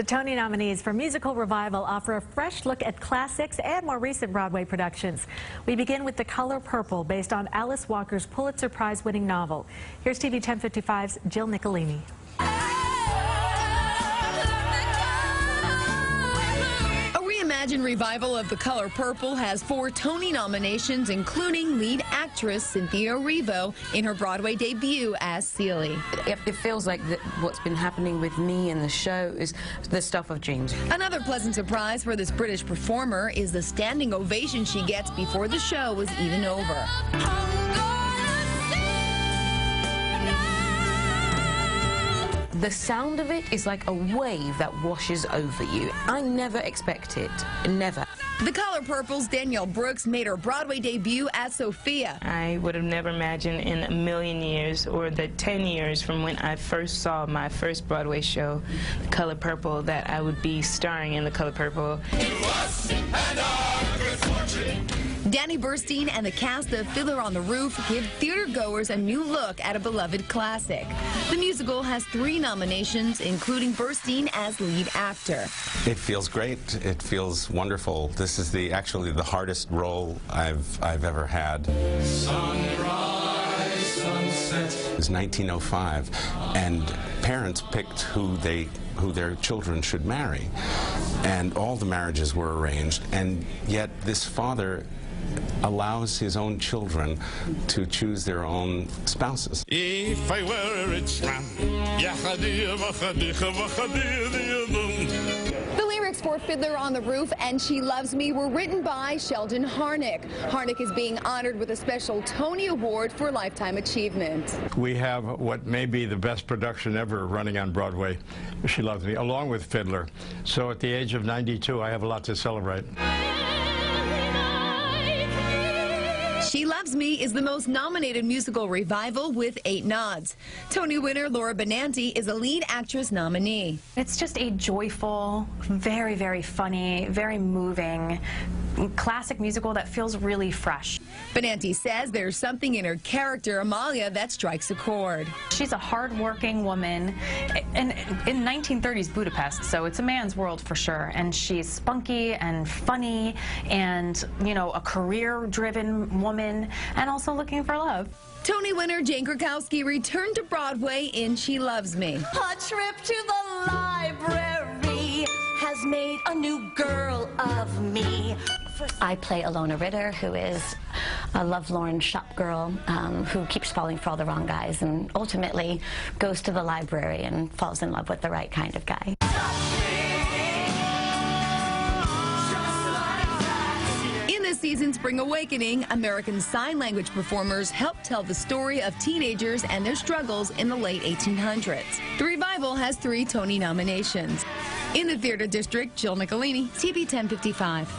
The Tony nominees for Musical Revival offer a fresh look at classics and more recent Broadway productions. We begin with The Color Purple, based on Alice Walker's Pulitzer Prize-winning novel. Here's TV 1055's Jill Nicolini. Reimagined revival of The Color Purple has 4 Tony nominations, including lead actress Cynthia Erivo in her Broadway debut as Celie. It feels like what's been happening with me in the show is the stuff of dreams. Another pleasant surprise for this British performer is the standing ovation she gets before the show is even over. The sound of it is like a wave that washes over you. I never expect it, never. The Color Purple's Danielle Brooks made her Broadway debut as Sophia. I would have never imagined in a million years, or the 10 years from when I first saw my first Broadway show, The Color Purple, that I would be starring in The Color Purple. Danny Burstein and the cast of Fiddler on the Roof give theater-goers a new look at a beloved classic. The musical has 3 nominations, including Burstein as lead actor. It feels great. It feels wonderful. This is actually the hardest role I've ever had. Sunrise, sunset. It was 1905, and parents picked who their children should marry, and all the marriages were arranged, and yet this father allows his own children to choose their own spouses. If I were a rich man, The lyrics for Fiddler on the Roof and She Loves Me were written by Sheldon Harnick. Harnick is being honored with a special Tony Award for Lifetime Achievement. We have what may be the best production ever running on Broadway, She Loves Me, along with Fiddler. So at the age of 92, I have a lot to celebrate. She Loves Me is the most nominated musical revival with 8 nods. Tony winner Laura Benanti is a lead actress nominee. It's just a joyful, very, very funny, very moving, classic musical that feels really fresh. Benanti says there's something in her character, Amalia, that strikes a chord. She's a hard-working woman in 1930s Budapest, so it's a man's world for sure. And she's spunky and funny and, you know, a career-driven woman and also looking for love. Tony winner Jane Krakowski returned to Broadway in She Loves Me. A trip to the library has made a new girl of me. I play Alona Ritter, who is a lovelorn shop girl who keeps falling for all the wrong guys and ultimately goes to the library and falls in love with the right kind of guy. In this season's Spring Awakening, American Sign Language performers help tell the story of teenagers and their struggles in the late 1800s. The revival has 3 Tony nominations. In the Theater District, Jill Nicolini, TV 1055.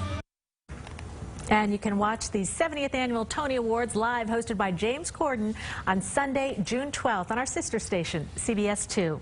And you can watch the 70th Annual Tony Awards live, hosted by James Corden, on Sunday, June 12th on our sister station, CBS 2.